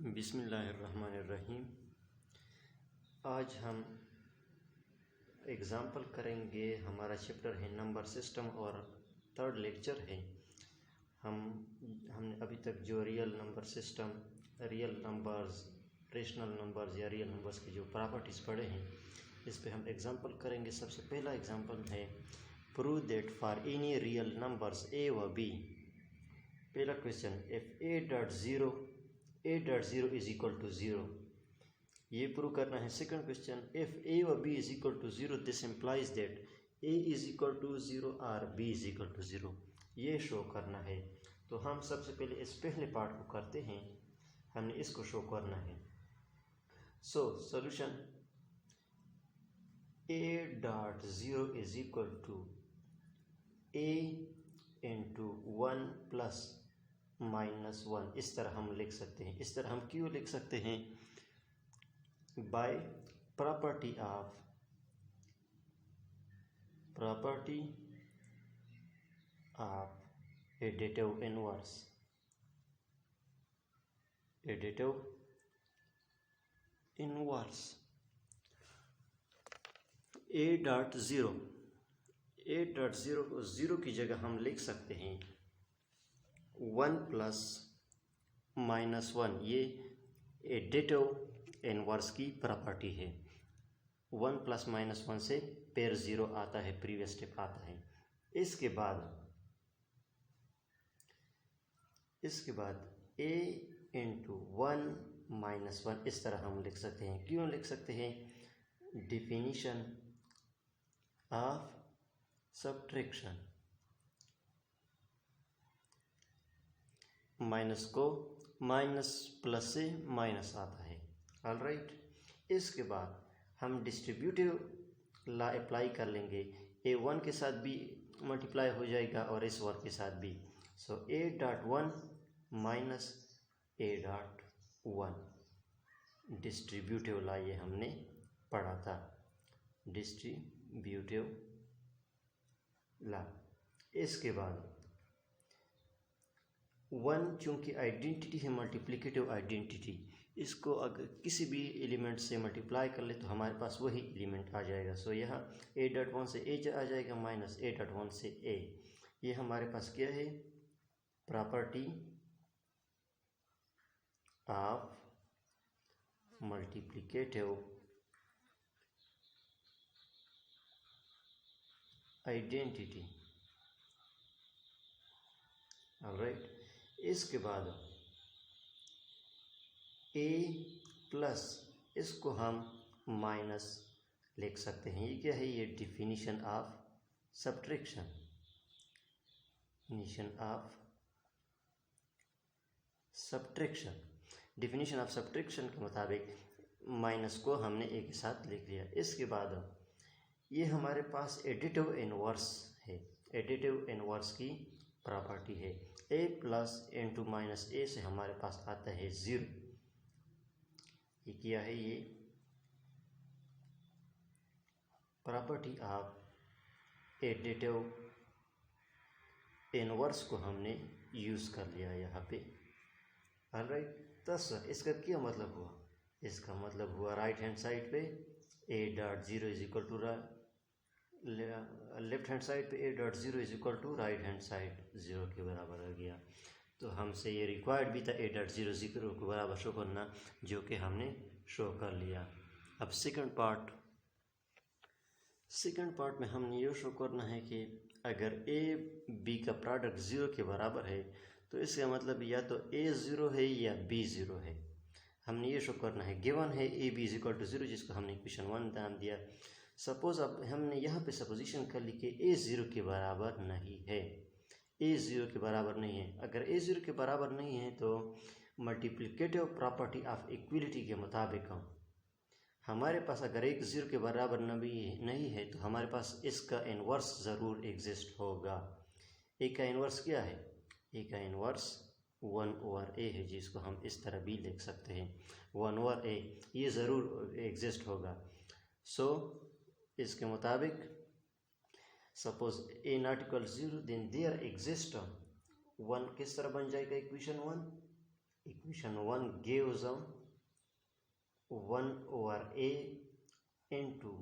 बिस्मिल्लाहिर्रहमानिर्रहीम। आज हम एग्ज़ाम्पल करेंगे। हमारा चैप्टर है नंबर सिस्टम और थर्ड लेक्चर है। हमने अभी तक जो real number system, real numbers, rational numbers या रियल नंबर्स की जो प्रॉपर्टीज़ पढ़े हैं, इस पे हम एग्ज़ाम्पल करेंगे। सबसे पहला एग्ज़ाम्पल है prove that for any real numbers A व बी। पहला question, if A dot zero is equal to zero, ये प्रूव करना है। सेकंड क्वेश्चन, इफ़ ए व B is equal to zero this implies that A is equal to zero और B is equal to zero, ये show करना है। तो हम सबसे पहले इस पहले पार्ट को करते हैं, हमने इसको शो करना है। So solution, a dot zero is equal to A into one plus minus one, इस तरह हम लिख सकते हैं। इस तरह हम क्यों लिख सकते हैं? By property of additive inverse. A dot zero को ज़ीरो की जगह हम लिख सकते हैं वन प्लस माइनस वन। ये एडिटिव इनवर्स की प्रॉपर्टी है। वन प्लस माइनस वन से पेयर ज़ीरो आता है, प्रीवियस स्टेप आता है। इसके बाद a into one minus one, इस तरह हम लिख सकते हैं। क्यों लिख सकते हैं? डिफिनीशन ऑफ सब्ट्रैक्शन, माइनस को माइनस प्लस से माइनस आता है। ऑलराइट, इसके बाद हम डिस्ट्रीब्यूटिव लॉ अप्लाई कर लेंगे। ए वन के साथ भी मल्टीप्लाई हो जाएगा और इस वन के साथ भी। So A dot one minus A dot one, distributive law ये हमने पढ़ा था, डिस्ट्रीब्यूटिव लॉ। इसके बाद वन चूँकि आइडेंटिटी है, मल्टीप्लिकेटिव आइडेंटिटी, इसको अगर किसी भी एलिमेंट से मल्टीप्लाई कर ले तो हमारे पास वही एलिमेंट आ जाएगा। सो यहाँ ए डॉट वन से ए आ जाएगा माइनस ए डॉट वन से ए। ये हमारे पास क्या है? Property of multiplicative identity. Alright, इसके बाद ए प्लस, इसको हम माइनस लिख सकते हैं। ये क्या है? ये definition of subtraction. Definition of subtraction के मुताबिक माइनस को हमने ए के साथ लिख लिया। इसके बाद ये हमारे पास एडिटिव इनवर्स है। एडिटिव इनवर्स की प्रॉपर्टी है। ए प्लस इंटू माइनस ए से हमारे पास आता है ज़ीरो। ये क्या है? ये प्रॉपर्टी ऑफ एडिटिव इनवर्स को हमने यूज़ कर लिया यहाँ पे। ऑलराइट, तो इसका क्या मतलब हुआ? इसका मतलब हुआ राइट हैंड साइड पे A dot zero is equal to left hand side पे A dot zero is equal to right hand side zero के बराबर हो गया। तो हमसे ये रिक्वायर्ड भी था ए डॉट ज़ीरो के बराबर शो करना, जो कि हमने शो कर लिया। अब सेकंड पार्ट में हमने ये शो करना है कि अगर ए बी का प्रोडक्ट ज़ीरो के बराबर है तो इसका मतलब या तो ए ज़ीरो है या बी ज़ीरो है। हमने ये शो करना है। गिवन है a b is equal to zero, जिसको हमने क्वेश्चन वन नाम दिया। सपोज अब हमने यहाँ पे सपोजिशन कर ली कि ए ज़ीरो के बराबर नहीं है। ए ज़ीरो के बराबर नहीं है। अगर ए ज़ीरो के बराबर नहीं है तो मल्टीप्लिकेटिव प्रॉपर्टी ऑफ इक्विलिटी के मुताबिक हमारे पास अगर एक ज़ीरो के बराबर नहीं है तो हमारे पास इसका इन्वर्स ज़रूर एग्जिस्ट होगा। ए का इन्वर्स क्या है? ए का इन्वर्स वन ओवर ए है, जिसको हम इस तरह भी लिख सकते हैं, वन ओवर ए। ये ज़रूर एग्जिस्ट होगा। सो इसके मुताबिक suppose a not equal zero, then there exist one. किस तरह बन जाएगा equation one? equation 1 gives 1 over a into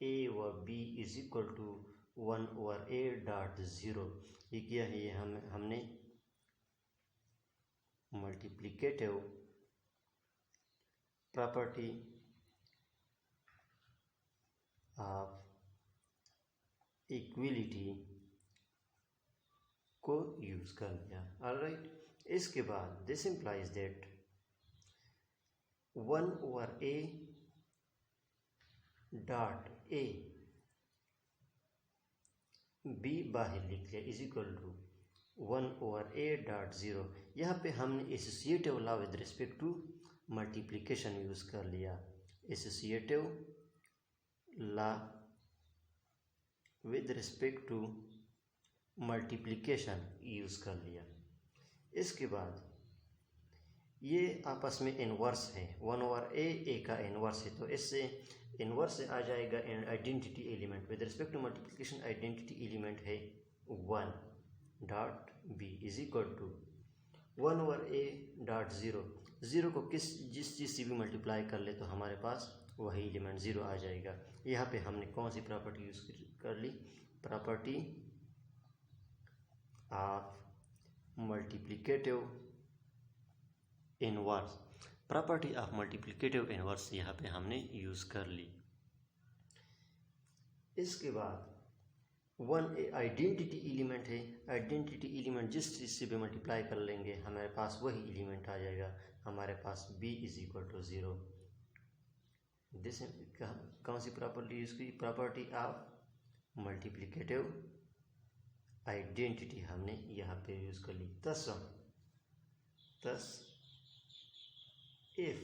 a over b is equal to 1 over a dot 0। ये क्या है, ये हमने मल्टीप्लिकेटिव प्रॉपर्टी ऑफ इक्विलिटी को यूज कर लिया। ऑलराइट, इसके बाद this implies that 1 over a dot a b बाहर लिख लिया is equal to 1 over a dot 0। यहाँ पे हमने associative law with respect to multiplication use कर लिया। Associative law with respect to multiplication use कर लिया। इसके बाद ये आपस में इन्वर्स है, 1 ओवर ए का इन्वर्स है, तो इससे इन्वर्स से आ जाएगा identity element. With respect to multiplication identity element है 1 dot b is equal to 1 over a dot 0। 0 को जिस चीज़ से भी मल्टीप्लाई कर ले तो हमारे पास वही एलिमेंट 0 आ जाएगा। यहाँ पे हमने कौन सी प्रॉपर्टी यूज कर ली, property of multiplicative inverse. Property of multiplicative inverse यहाँ पे हमने यूज कर ली। इसके बाद 1 आइडेंटिटी एलिमेंट है, आइडेंटिटी एलिमेंट जिस चीज़ से भी मल्टीप्लाई कर लेंगे हमारे पास वही एलिमेंट आ जाएगा। हमारे पास b is equal to 0। This कौन सी प्रॉपर्टी यूज की, प्रॉपर्टी ऑफ मल्टीप्लिकेटिव आइडेंटिटी हमने यहाँ पे यूज कर ली। thus if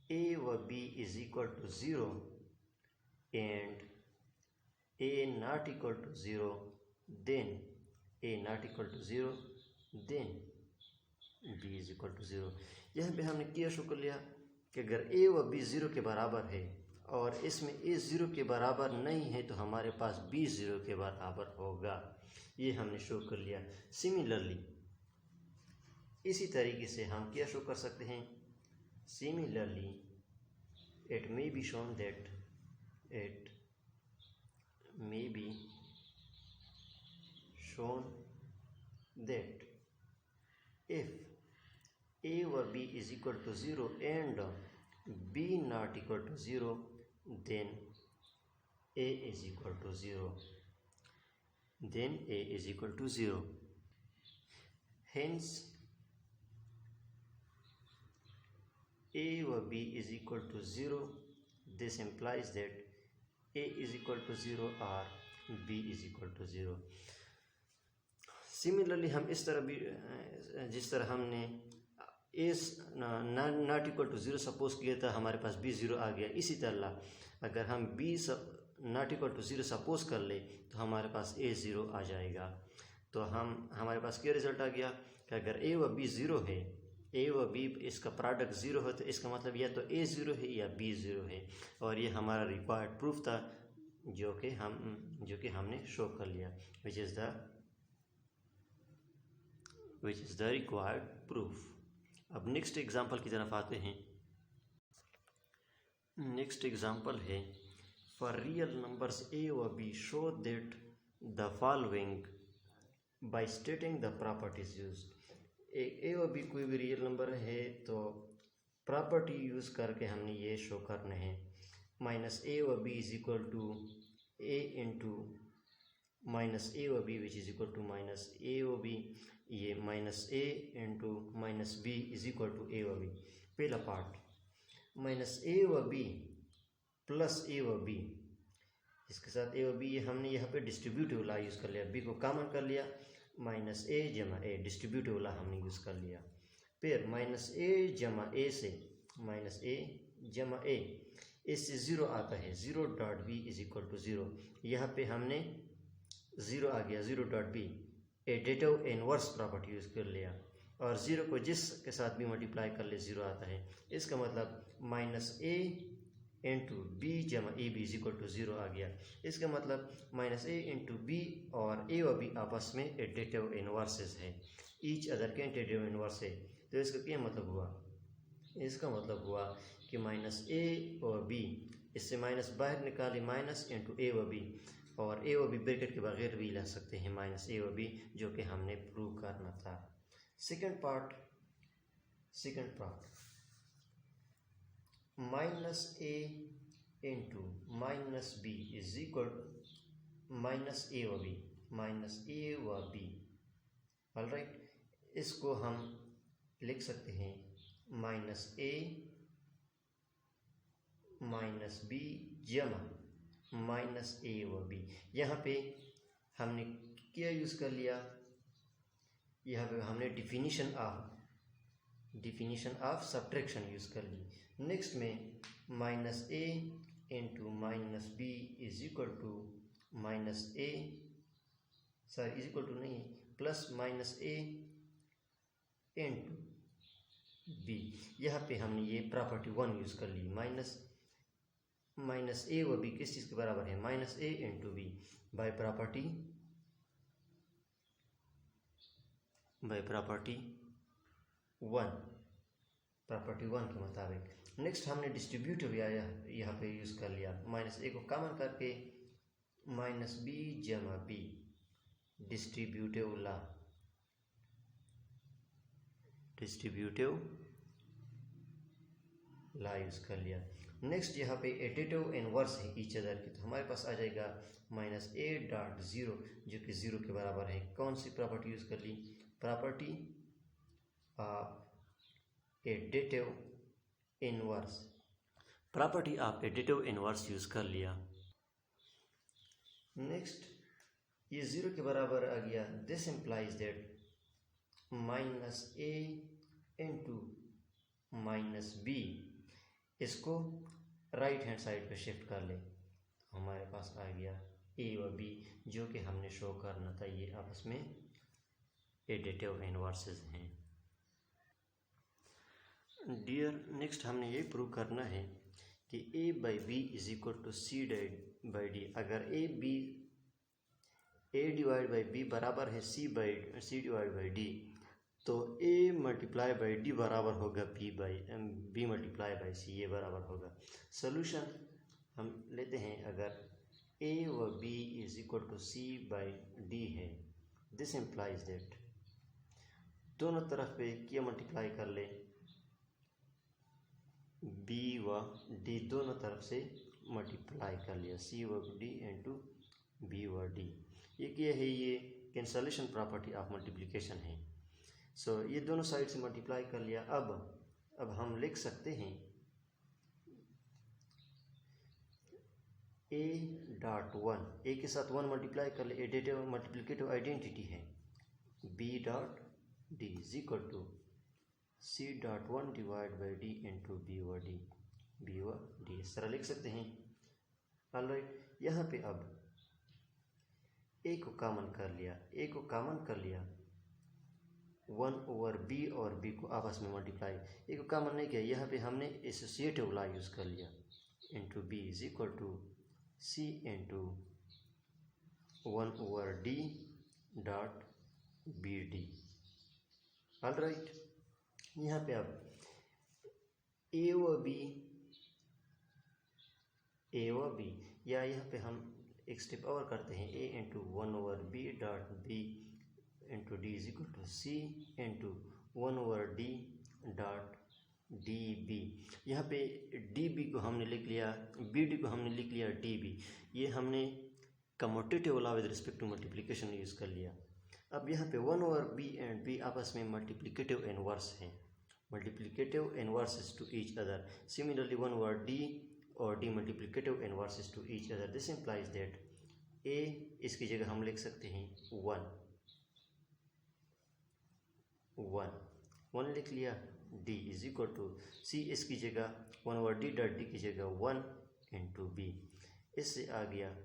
a व b is equal to 0 and a not equal to 0, then a not equal to 0, then b is equal to 0। यहाँ पे हमने क्या शो कर लिया कि अगर a व b 0 के बराबर है और इसमें a 0 के बराबर नहीं है तो हमारे पास b 0 के बराबर होगा, ये हमने शो कर लिया। सिमिलरली इसी तरीके से हम क्या शो कर सकते हैं, similarly it may be shown that if a व b is equal to 0 and b not equal to 0, then a is equal to 0, then a is equal to 0। hence a व b is equal to 0, this implies that a is equal to 0 or b is equal to 0। Similarly हम इस तरह भी, जिस तरह हमने a not equal to 0 suppose किया था हमारे पास b 0 आ गया, इसी तरह अगर हम b not equal to 0 suppose कर ले तो हमारे पास a 0 आ जाएगा। तो हमारे पास क्या रिजल्ट आ गया कि अगर a व b 0 है, a व b इसका प्रोडक्ट 0 है, तो इसका मतलब या तो a 0 है या b 0 है, और ये हमारा रिक्वायर्ड प्रूफ था जो कि हमने शो कर लिया, which is the required proof. अब नेक्स्ट एग्जांपल की तरफ आते हैं। नेक्स्ट एग्जांपल है फॉर रियल नंबर्स a व b show that the following by stating the properties used. A व बी कोई भी रियल नंबर है तो प्रॉपर्टी यूज़ करके हमने ये शो करना है। माइनस ए व B is equal to A into minus ए व B which is equal to minus ए व बी, ये minus A into minus B is equal to A व बी। पहला पार्ट माइनस ए व बी प्लस ए व बी, इसके साथ ए व बी हमने यहाँ पे डिस्ट्रीब्यूटिव ला यूज़ कर लिया, बी को कॉमन कर लिया, माइनस ए जमा ए डिस्ट्रीब्यूटिव वाला हमने यूज़ कर लिया। फिर माइनस ए जमा ए से माइनस ए जमा ए, इससे 0 आता है, 0 dot b is equal to 0। यहाँ पे हमने 0 आ गया, 0 dot b additive inverse property use कर लिया, और 0 को जिस के साथ भी मल्टीप्लाई कर ले 0 आता है। इसका मतलब माइनस ए इंटू बी जमा a b is equal to 0 आ गया। इसका मतलब माइनस ए इंटू बी और ए व बी आपस में एडिटिव इनवर्सेस है, ईच अदर के एडिटिव इनवर्स है। तो इसका क्या मतलब हुआ, इसका मतलब हुआ कि माइनस ए और बी, इससे माइनस बाहर निकाले, माइनस इंटू ए व बी, और ए व बी ब्रैकेट के बगैर भी ला सकते हैं माइनस ए व बी, जो कि हमने प्रूव करना था। Second part minus A into minus B is equal minus ए व बी, ऑलराइट। इसको हम लिख सकते हैं माइनस ए माइनस बी जमा माइनस ए व बी। यहाँ पे हमने क्या यूज़ कर लिया, यहाँ पे हमने डिफिनीशन ऑफ सब्ट्रैक्शन यूज़ कर ली। नेक्स्ट में minus A into minus B is equal to minus a, sorry is equal to नहीं, प्लस माइनस ए इंटू बी। यहाँ पे हमने ये प्रॉपर्टी 1 यूज़ कर ली, माइनस ए व बी किस चीज़ के बराबर है, माइनस ए इंटू बी, बाय प्रॉपर्टी 1 के मुताबिक। नेक्स्ट हमने डिस्ट्रीब्यूटिव यहाँ पे यूज़ कर लिया, माइनस ए को कॉमन करके माइनस बी जमा बी, डिस्ट्रीब्यूटिव ला यूज़ कर लिया। नेक्स्ट यहाँ पे एडिटिव इनवर्स है ईच अदर की, तो हमारे पास आ जाएगा माइनस ए डॉट ज़ीरो, जो कि 0 के बराबर है। कौन सी प्रॉपर्टी यूज़ कर ली, property of additive inverse use कर लिया। नेक्स्ट ये 0 के बराबर आ गया, this implies that minus A into minus b, इसको राइट हैंड साइड पे शिफ्ट कर ले, हमारे पास आ गया ए व बी, जो कि हमने शो करना था, ये आपस में एडिटिव इनवर्सेस हैं। डियर, नेक्स्ट हमने ये प्रूव करना है कि a by b is equal to c by d. अगर ए डिवाइड बाई बी बराबर है सी डिवाइड बाई डी, तो ए मल्टीप्लाई बाई डी बराबर होगा बी मल्टीप्लाई बाई सी, ये बराबर होगा। सोल्यूशन हम लेते हैं, अगर ए व B is equal to c by d है, दिस इम्प्लाइज दैट दोनों तरफ पे क्या मल्टीप्लाई कर ले, बी व डी दोनों तरफ से मल्टीप्लाई कर लिया, सी व डी इंटू बी व डी। ये क्या है, ये कैंसलेशन प्रॉपर्टी ऑफ मल्टीप्लिकेशन है। सो ये दोनों साइड से मल्टीप्लाई कर लिया। अब हम लिख सकते हैं ए डॉट 1, ए के साथ 1 मल्टीप्लाई कर ले, एडिटिव मल्टीप्लिकेटिव आइडेंटिटी है, b dot d is equal to c dot 1 divide by d into b व डी, इस तरह लिख सकते हैं। ऑलराइट, यहाँ पे अब ए को कॉमन कर लिया, 1 ओवर बी और बी को आपस में मल्टीप्लाई, ए को कॉमन नहीं किया, यहाँ पे हमने एसोसिएटिव लॉ यूज़ कर लिया, into b is equal to c into 1 over d dot b d. Alright, यहाँ पे अब ए व बी, या यहाँ पे हम एक स्टेप और करते हैं, a into 1 over b dot b into d is equal to c into 1 over d dot d b. यहाँ पे डी बी को हमने लिख लिया, बी डी को हमने लिख लिया डी बी, ये हमने commutative law with respect to multiplication use कर लिया। अब यहाँ पे 1 ओवर बी एंड बी आपस में मल्टीप्लिकेटिव इनवर्स हैं, multiplicative inverses to each other. Similarly 1 over d और d multiplicative inverses to each other. This implies that a, इसकी जगह हम लिख सकते हैं 1 लिख लिया, d is equal to c, इसकी जगह 1 ओवर डी डॉट डी की जगह 1 इंटू बी। इससे आ गया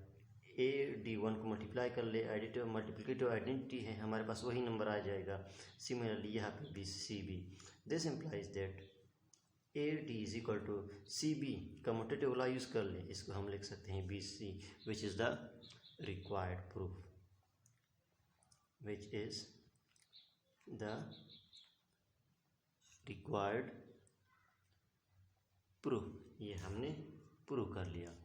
ए डी 1 को मल्टीप्लाई कर ले, एडिटिव मल्टीप्लिकेटिव आइडेंटिटी है, हमारे पास वही नंबर आ जाएगा। सिमिलरली यहाँ पे b c b, this implies that a d is equal to c b, commutative law use कर ले, इसको हम लिख सकते हैं b c, which is the required proof, which is the required proof, ये हमने प्रूव कर लिया।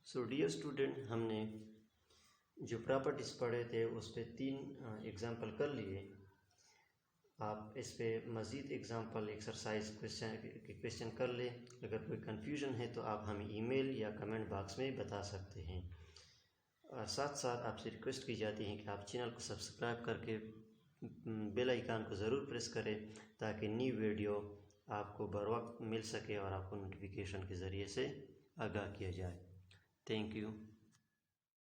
सो डियर स्टूडेंट, हमने जो प्रॉपर्टीज़ पढ़े थे उस पर 3 एग्जाम्पल कर लिए। आप इस पे मज़ीद एग्जाम्पल एक्सरसाइज क्वेश्चन कर ले। अगर कोई कन्फ्यूजन है तो आप हमें ईमेल या कमेंट बॉक्स में बता सकते हैं। साथ साथ आपसे रिक्वेस्ट की जाती है कि आप चैनल को सब्सक्राइब करके बेल आइकन को ज़रूर प्रेस करें ताकि न्यू वीडियो आपको बर वक्त मिल सके और आपको नोटिफिकेशन के ज़रिए से आगाह किया जाए। Thank you.